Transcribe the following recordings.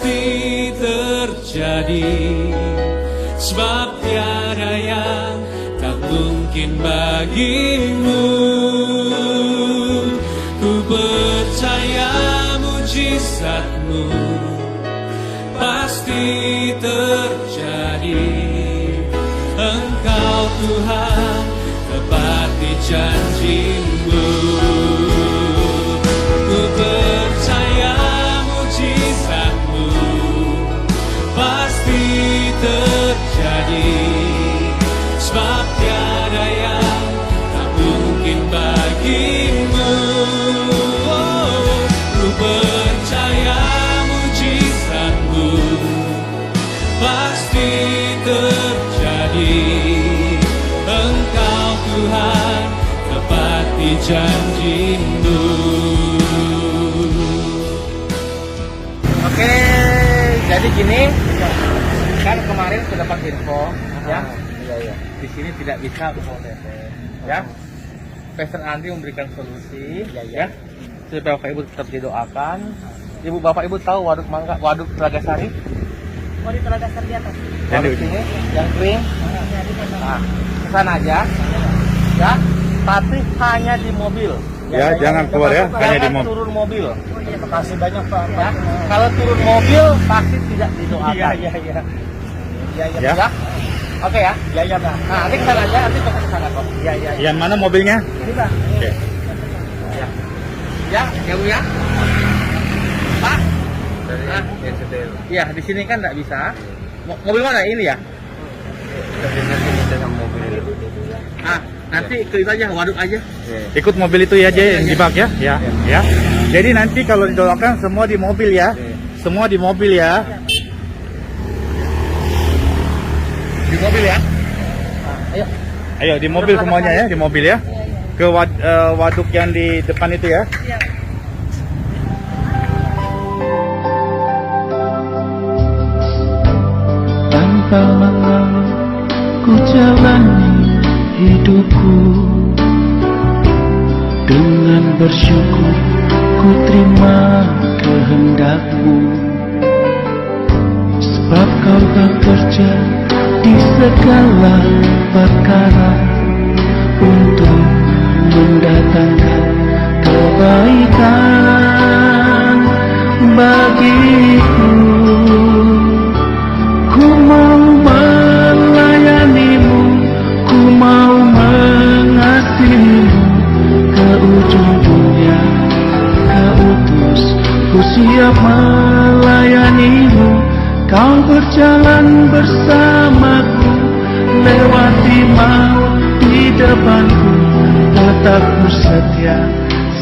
pasti terjadi, sebab tiada yang tak mungkin bagimu. Ku percaya mujizatmu pasti terjadi. Engkau Tuhan tepati janjimu. Ku percaya mujizatmu pasti terjadi, sebab tiada yang tak mungkin bagimu. Ku percaya mujizatmu pasti terjadi. Engkau Tuhan tepati janjimu. Oke, jadi gini, kan kemarin sudah dapat info, ya. Di sini tidak bisa UOTP, ya. Pastor Andri memberikan solusi, ya. Supaya Bapak Ibu tetap didoakan. Ibu Bapak Ibu tahu waduk Mangga, waduk Telagasari? Waduk Telagasari di atas. Waduk sini, yang kering. Nah, kesana aja, ya. Tapi hanya di mobil. Ya, jangan keluar ya, hanya di mobil. Turun mobil. Oh iya, terima kasih banyak Pak. Ya. Kalau turun mobil pasti tidak didoakan. Iya. Ya. Oke ya. Iya Pak. Nah, nanti kesana aja, nanti coba kesana kok. Iya. Yang mana mobilnya? Ini Pak. Oke. Ya, Bu ya. Pak. Nah, ya di sini kan nggak bisa. Mobil mana ini ya? Ah, nanti ke itu aja, waduk aja. Ikut mobil itu ya, Jay, yang di bak ya. Ya. Jadi nanti kalau didoakan semua di mobil ya. Semua di mobil ya. Di mobil ya. Ayo. Ayo di mobil semuanya ya, di mobil ya. Ke waduk yang di depan itu ya. Tanpa mengeluh ku jalani hidupku, dengan bersyukur ku terima kehendakmu, sebab kau bekerja di segala perkara untuk mendatangkan kebaikan bagiku. Ku mau melayanimu, ku mau mengasihimu, ke ujung dunia kau utus, ku siap melayanimu. Kau berjalan bersamaku, lewati maut di depanku, tetap ku setia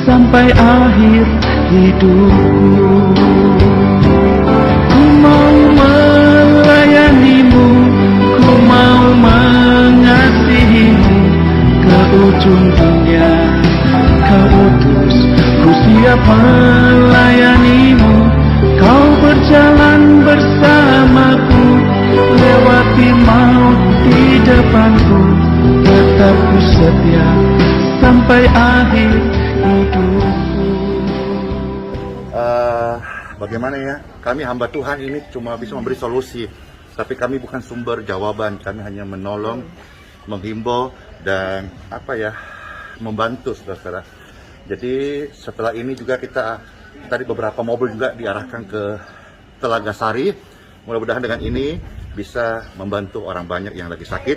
sampai akhir hidupku. Ku mau melayanimu, ku mau mengasihimu, ke ujung dunia kau utus, ku siap melayanimu. Kau berjalan bersamaku, lewati maut di depanku, tetap ku setia sampai akhir hidupku. Bagaimana ya? Kami hamba Tuhan ini cuma bisa memberi solusi, tapi kami bukan sumber jawaban. Kami hanya menolong, menghimbau dan membantu saudara-saudara. Jadi setelah ini juga kita tadi beberapa mobil juga diarahkan ke Telagasari. Mudah-mudahan dengan ini bisa membantu orang banyak yang lagi sakit.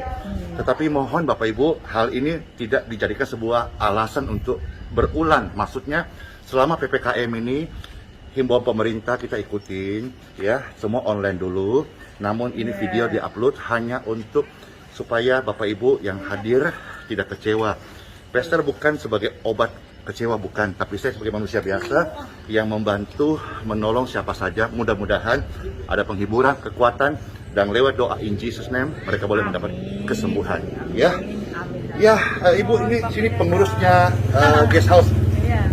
Tetapi mohon Bapak Ibu, hal ini tidak dijadikan sebuah alasan untuk berulang. Maksudnya selama PPKM ini himbauan pemerintah kita ikutin ya, semua online dulu. Namun ini video diupload hanya untuk supaya Bapak Ibu yang hadir tidak kecewa. Pastor bukan sebagai obat kecewa, bukan, tapi saya sebagai manusia biasa yang membantu menolong siapa saja. Mudah-mudahan ada penghiburan, kekuatan, dan lewat doa in Jesus name mereka boleh mendapat kesembuhan. Ya, Ibu ini sini pengurusnya guest house.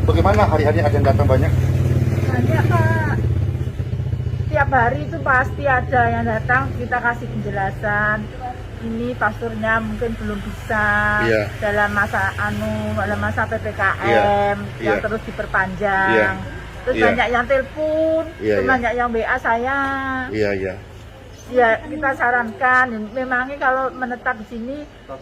Bagaimana hari-hari ada yang datang banyak? Banyak Pak. Tiap hari itu pasti ada yang datang, kita kasih penjelasan. Ini pasturnya mungkin belum bisa dalam masa PPKM yang terus diperpanjang. terus Iya. banyak yang telepon, Iya, terus iya. banyak yang WA saya. Iya, iya. Ya kita sarankan, memangnya kalau menetap di sini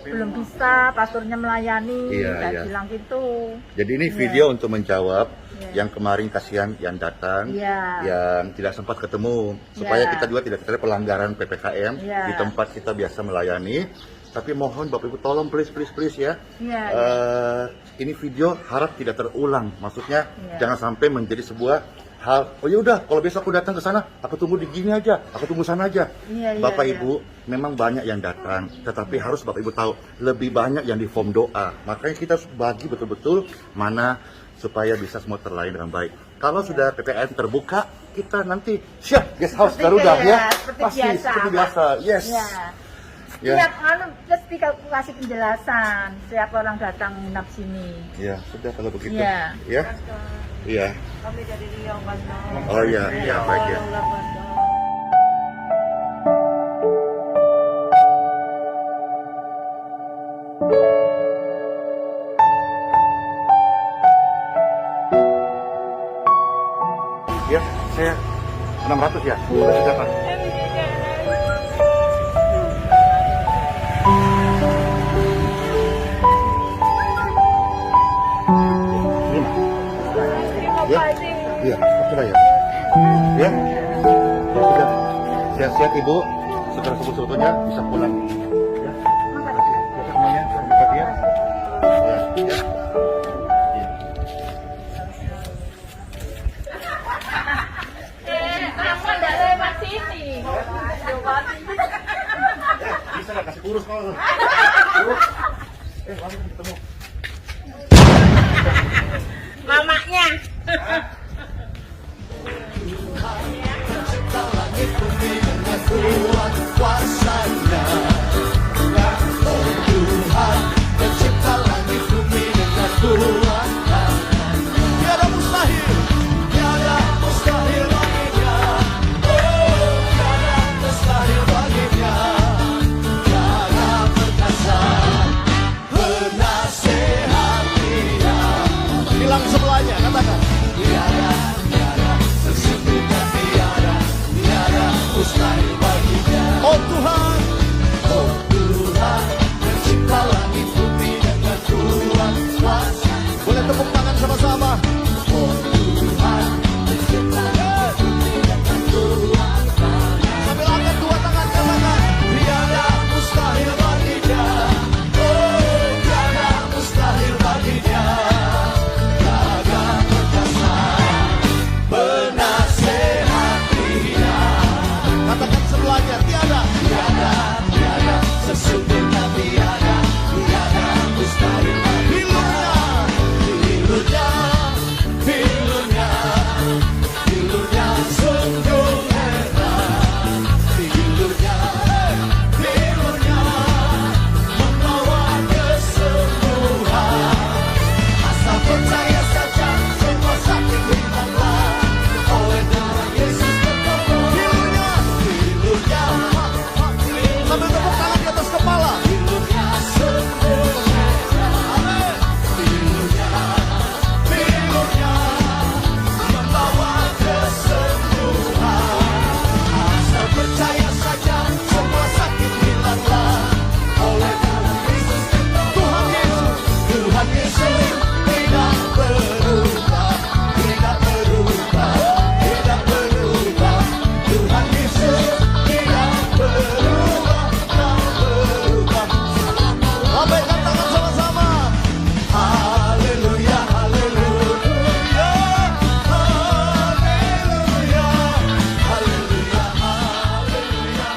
belum bisa pastornya melayani, Iya, saya iya. bilang gitu. Jadi ini Iya. video untuk menjawab Iya. yang kemarin kasihan yang datang, Iya. yang tidak sempat ketemu, supaya Iya. kita juga tidak terjadi pelanggaran PPKM Iya. di tempat kita biasa melayani. Tapi mohon Bapak Ibu tolong please ya. Iya, Ini video harap tidak terulang. Maksudnya Iya. jangan sampai menjadi sebuah hal. Oh ya udah, kalau besok aku datang ke sana, aku tunggu di gini aja, aku tunggu sana aja. Iya, iya, Bapak iya. Ibu, memang banyak yang datang, tetapi harus Bapak Ibu tahu lebih banyak yang di form doa. Makanya kita harus bagi betul-betul mana supaya bisa semua terlayani dengan baik. Kalau sudah PPKM terbuka, kita nanti siap guest house Seperti Garuda kayak- ya. seperti Pasti biasa, seperti Pak. biasa. Yes. Ya. Ya. Tiap mesti aku kasih penjelasan setiap orang datang nginap sini. Ya, sudah kalau begitu. Iya. Ya. Iya. Kami dari Riau, Bandung. Oh iya, iya baik ya. Ya, saya 600 ya. Sudah berapa? Lima. Ya, iya, oke lah ya. Ya, sudah. Sehat-sehat Ibu. Segera sebut-sebutnya bisa pulang. Ya, terima kasih. Ya, semuanya, terima kasih ya. Ya, ya. Iya. Kamu nggak lewat sini. Bisa nggak kasih kurus kalau? Langsung ketemu. Mamanya. Tiada mustahil, tiada mustahil baginya. Oh, tiada mustahil baginya. Tiada perkasa, penasehat dia. Bilang sebelahnya, katakan. Tiada, tiada, sesungguhnya tiada, tiada mustahil baginya. Oh Tuhan, oh Tuhan, pencipta langit bumi dengan Tuhan kuasa. Boleh tepuk tangan sama-sama. Oh Tuhan, pencipta langit bumi dengan Tuhan kuasa. Sambil angkat dua tangan katakan. Tiada mustahil baginya. Oh, tiada mustahil baginya. Tiada perkasa, penasehat dia. Katakan sebelahnya, tiada, tiada, tiada, sesungguhnya tiada, tiada mustahil baginya. Hilurnya, hilurnya, hilurnya sungguh hebat. Hilurnya, hilurnya, membawa kesembuhan. Asal percaya saja, semua sakit hilanglah. Oleh nama Yesus bertobat. Hilurnya, hilurnya, sambil tepuk tangan di atas kepala. Hilurnya sungguh hebat. Amin. Hilurnya, hilurnya, membawa kesembuhan. Asal percaya saja, semua sakit hilanglah. Oleh nama Yesus bertobat. Tuhan Yesus tidak berubah, tidak berubah, tidak berubah. Tuhan Yesus tidak berubah, tak berubah. Lambaikan tangan sama-sama. Haleluya, haleluya, haleluya, haleluya, haleluya, haleluya.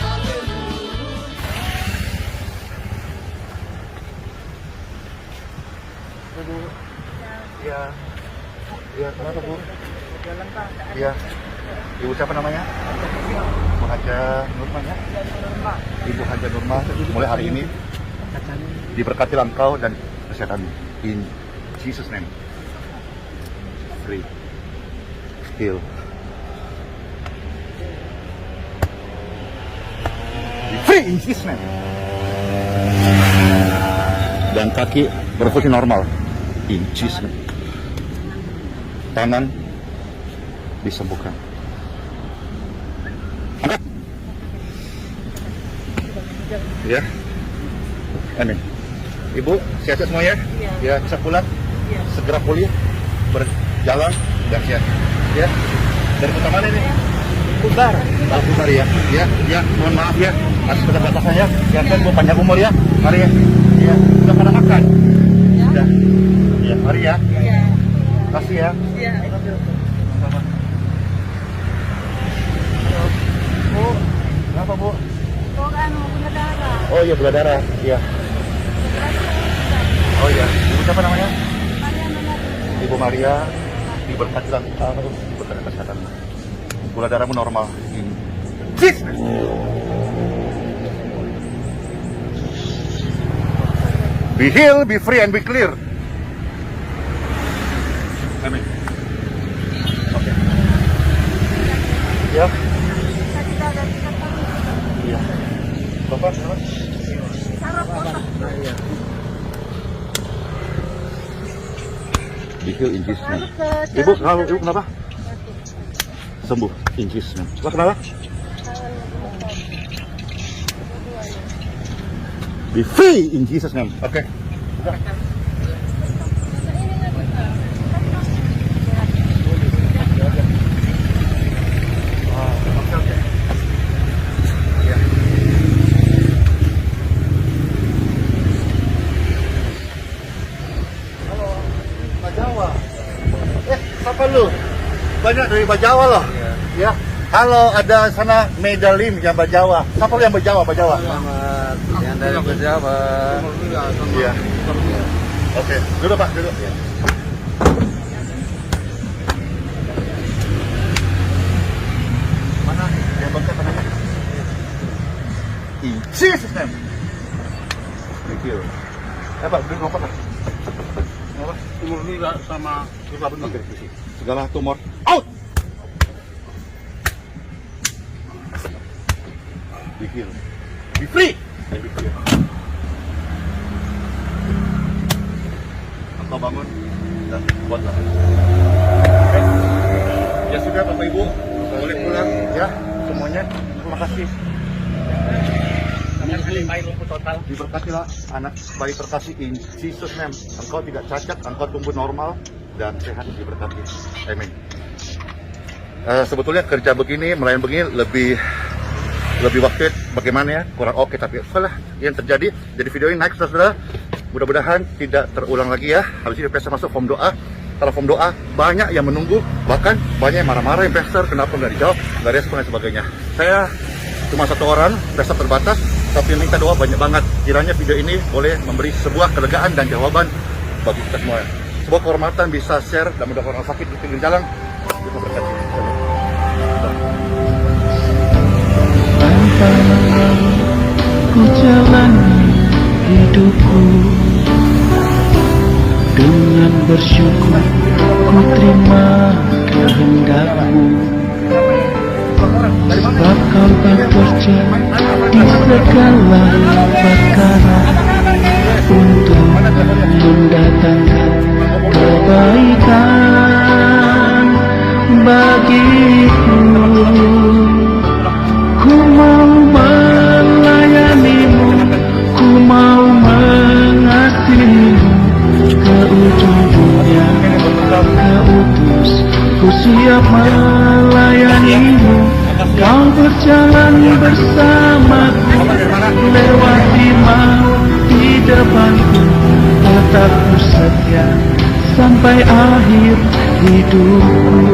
Iya. Iya, kenapa Bu? Iya. Ibu siapa namanya? Ibu Haja Nurman ya? Ibu Haja Nurman, mulai hari ini diberkatilah engkau dan kesehatan in Jesus name. Free. Heal. Free in Jesus name. Dan kaki berfungsi normal in Jesus name. Tangan disembuhkan. Angkat. Ya. Amin. Ibu, sehat semua ya? Ya, bisa pulang? Segera pulih, berjalan dan sehat. Ya. Dari kota mana ini? Kubar. Oh, Kubar ya. Ya, mohon maaf ya atas keterbatasan ya. Ya kan, Bu, panjang umur ya. Mari ya. Ya, udah pada makan? Sudah. Ya, mari ya. Terima kasih ya. Sama-sama. Halo. Bu, kenapa Bu? Punya darah. Oh iya, gula darah. Iya. Oh iya, Ibu siapa namanya? Ibu Maria. Diberkati dalam diberkati kesehatan. Gula darahmu normal. Sis! Be healed, be free, and be clear. Amin. Oke. Ya. Iya. Bapak, kenapa? Be healed in Jesus' name. Ibu, kenapa? Sembuh in Jesus' name. Coba kenapa? Be free in Jesus' name. Oke. Bajawa. Siapa lu? Banyak dari Bajawa loh. Ya. Halo, ada sana Medalim yang Bajawa. Siapa lu yang Bajawa? Yang dari Jawa. Iya. Oke, duduk Pak, duduk. Mana yang bangsa tanahnya? In Jesus' name. Thank you. Pak, duduk apa Pak? Apa? Umur juga sama Oke, segala tumor out. Be healed. Be free. And be clear. Engkau bangun dan kuatlah. Oke. Ya sudah Bapak Ibu, boleh pulang ya semuanya. Terima kasih. Diberkatilah anak bayi terkasih in Jesus name. Engkau tidak cacat, engkau tumbuh normal dan sehat diberkati. Amin. Sebetulnya kerja begini, melayani begini lebih waktu bagaimana ya, kurang oke, tapi setelah yang terjadi, jadi video ini naik saudara, mudah-mudahan tidak terulang lagi ya. Habis ini Pastor masuk form doa. Kalau form doa banyak yang menunggu, bahkan banyak yang marah-marah yang Pastor kenapa nggak dijawab, nggak respon dan sebagainya. Saya cuma satu orang, Pastor terbatas, tapi minta doa banyak banget. Kiranya video ini boleh memberi sebuah kelegaan dan jawaban bagi kita semua. Sebuah kehormatan bisa share dan mudah orang sakit di pinggir jalan. Kita berkati. Ku jalani hidupku dengan bersyukur, ku terima kehendakmu. Sebab kau bekerja di segala perkara untuk mendatangkan kebaikan bagiku. Ku mau melayanimu, ku mau mengasihimu ke ujung dunia. Kau utus, ku siap melayanimu. Kau berjalan bersamaku, lewati maut di depanku. Tetap ku setia sampai akhir hidupku.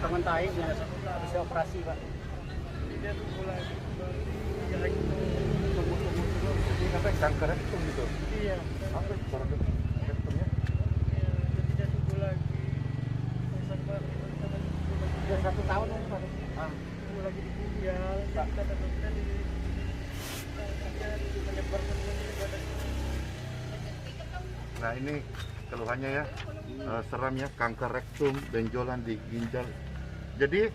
potongan tahi yang bisa operasi Pak. Dia tumbuh lagi jelek tumbuh ini apa kanker rektum gitu. Iya. Apa kanker rektumnya? Iya, jadi dia tumbuh lagi. Sampai Sudah 1 tahun Pak. tumbuh lagi di ginjal. Kata dokter di menyebar ke badan. Nah ini keluhannya ya, seram ya, kanker rektum, benjolan di ginjal. Jadi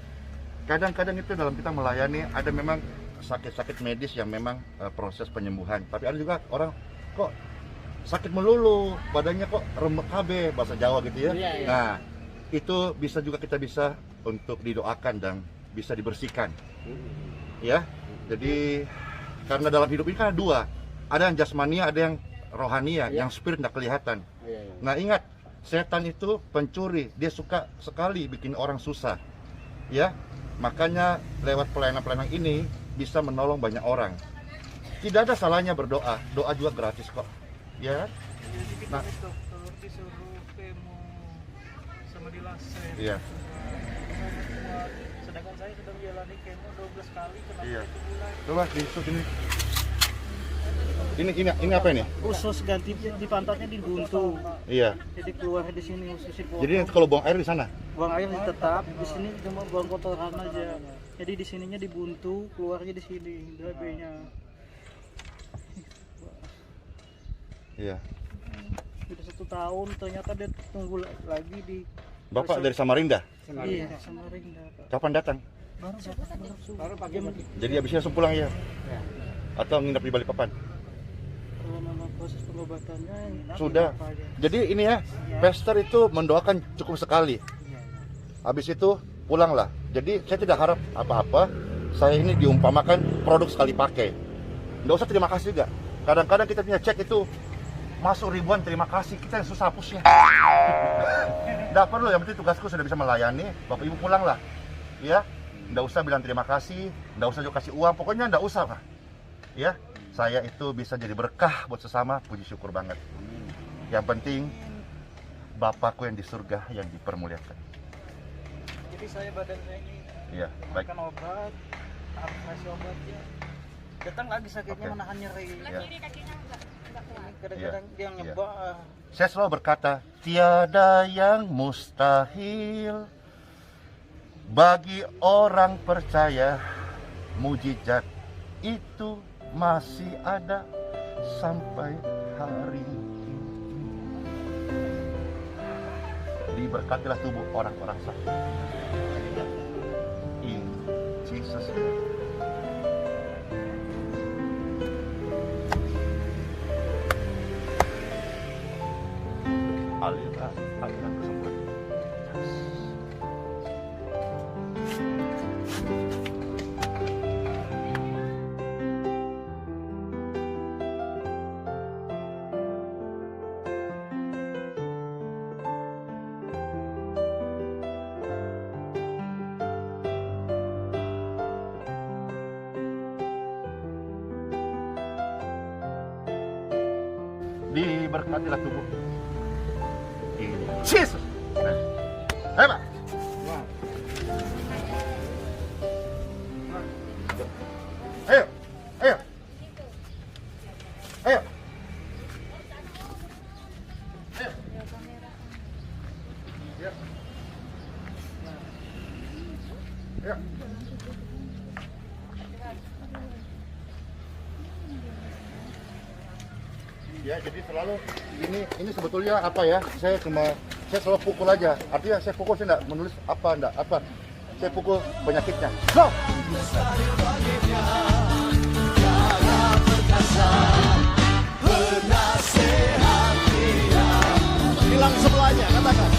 kadang-kadang itu dalam kita melayani ada memang sakit-sakit medis yang memang proses penyembuhan. Tapi ada juga orang kok sakit melulu, badannya kok remek KB, bahasa Jawa gitu ya. Iya. Nah itu bisa juga kita bisa untuk didoakan dan bisa dibersihkan. Ya, jadi karena dalam hidup ini kan ada dua, ada yang jasmania, ada yang rohania, yang spirit tidak kelihatan. Nah ingat, setan itu pencuri, dia suka sekali bikin orang susah. Ya, makanya lewat pelayanan-pelayanan ini bisa menolong banyak orang. Tidak ada salahnya berdoa, doa juga gratis kok. Ya. Jadi kita Nah. dokter disuruh kemo sama di laser. Iya. Sedangkan saya sudah menjalani kemo 12 kali kenapa Iya. tumbuh lagi? Coba disus ini. Ini apa ini? Usus ganti di pantatnya dibuntu. Iya. Jadi keluar di sini ususnya keluar. Jadi kalau buang air di sana. Buang air tetap di sini cuma buang kotoran aja. Jadi di sininya dibuntu, keluarnya di sini DB-nya. Iya. Sudah 1 tahun ternyata dia tunggu lagi di Bapak dari Samarinda. Iya, Samarinda Pak. Kapan datang? Baru pagi. Jadi habisnya langsung pulang ya? Atau nginep di Balikpapan? Kalau memang proses pengobatannya Sudah. apa aja. Jadi ini ya, Pastor itu mendoakan cukup sekali. Habis itu pulanglah. Jadi saya tidak harap apa-apa. Saya ini diumpamakan produk sekali pakai. Nggak usah terima kasih juga. Kadang-kadang kita punya cek itu masuk ribuan terima kasih, kita yang susah hapusnya. Nggak perlu, yang penting tugasku sudah bisa melayani. Bapak Ibu pulanglah. Ya, nggak usah bilang terima kasih, nggak usah juga kasih uang. Pokoknya nggak usah lah. Ya, saya itu bisa jadi berkah buat sesama, puji syukur banget. Yang penting Bapakku yang di surga yang dipermuliakan. Jadi saya badan saya ini Iya, baik. makan obat, harus kasih obatnya. Datang lagi sakitnya Oke. menahan nyeri. Ya. Kadang-kadang dia ngebah. Saya selalu berkata, tiada yang mustahil bagi orang percaya. Mujizat itu masih ada sampai hari ini. Diberkatilah tubuh orang-orang sakit. In Jesus name. Aliran kesembuhan. Diberkatilah tubuh. In Jesus. Hebat. Ayo, ayo, ayo, ayo. Ya. Ya. Ya, jadi selalu ini sebetulnya apa ya? Saya selalu pukul aja. Artinya saya pukul, saya enggak menulis enggak apa. Saya pukul penyakitnya. No. Bilang sebelahnya, katakan.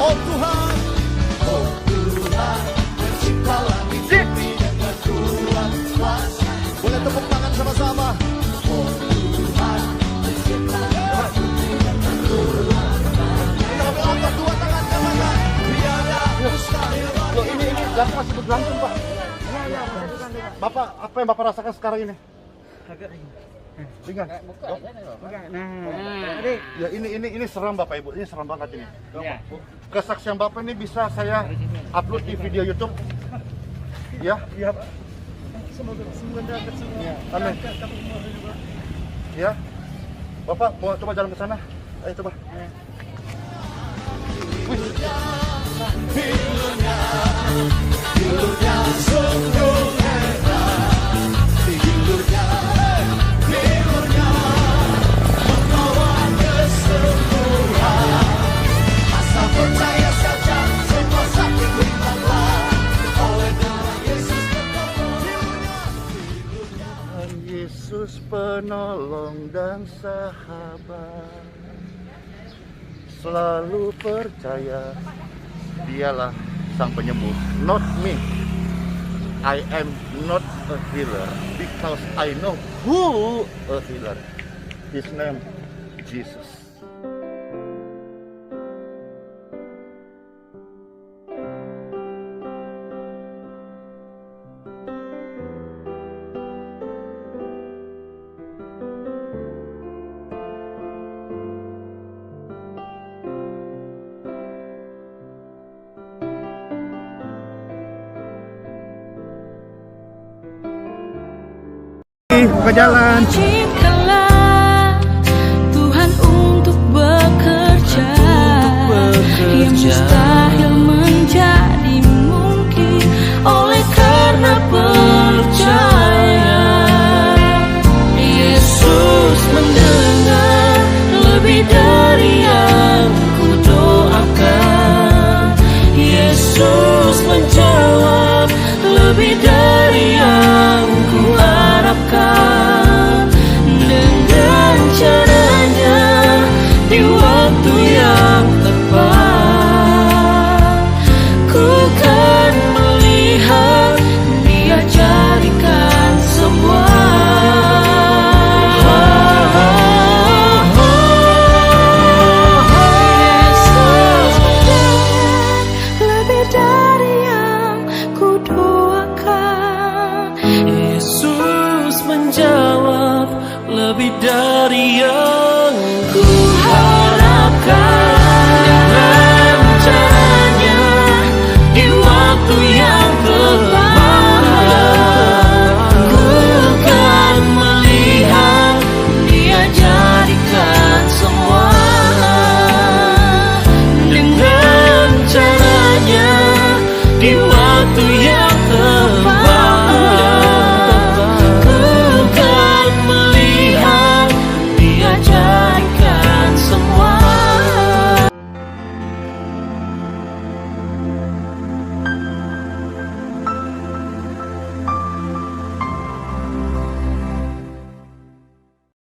Oh Tuhan, pencipta langit bumi dengan kuat kuasa. Boleh tepuk tangan sama-sama. Oh Tuhan, pencipta langit bumi dengan kuat kuasa. Kita ambil angkat 2 tangan, katakan. Tiada mustahil bagi Loh, ini langsung masih berlangsung, Pak. Bapak, apa yang Bapak rasakan sekarang ini? Agak ringan. Ringan. Nah, balik. Ya ini seram Bapak Ibu, ini seram banget ini. Iya. Kesaksian Bapak ini bisa saya upload di video YouTube. Ya, Iya Pak. Semoga dapat semua. amin. Ya, Bapak mau coba jalan ke sana? Ayo coba. Wih. Yesus penolong dan sahabat, selalu percaya dialah sang penyembuh. Not me, I am not a healer because I know who a healer. His name Jesus. Buka jalan. Izinkanlah Tuhan untuk bekerja, yang mustahil menjadi mungkin oleh karena percaya. Yesus mendengar lebih dari yang ku doakan. Yesus menjawab lebih dari yang ku harapkan, dengan caranya di waktu yang tepat. Ku kan melihat Dia jadikan semua. Yesus mendengar lebih dari yang ku doakan. Yesus menjawab lebih dari yang ku harapkan.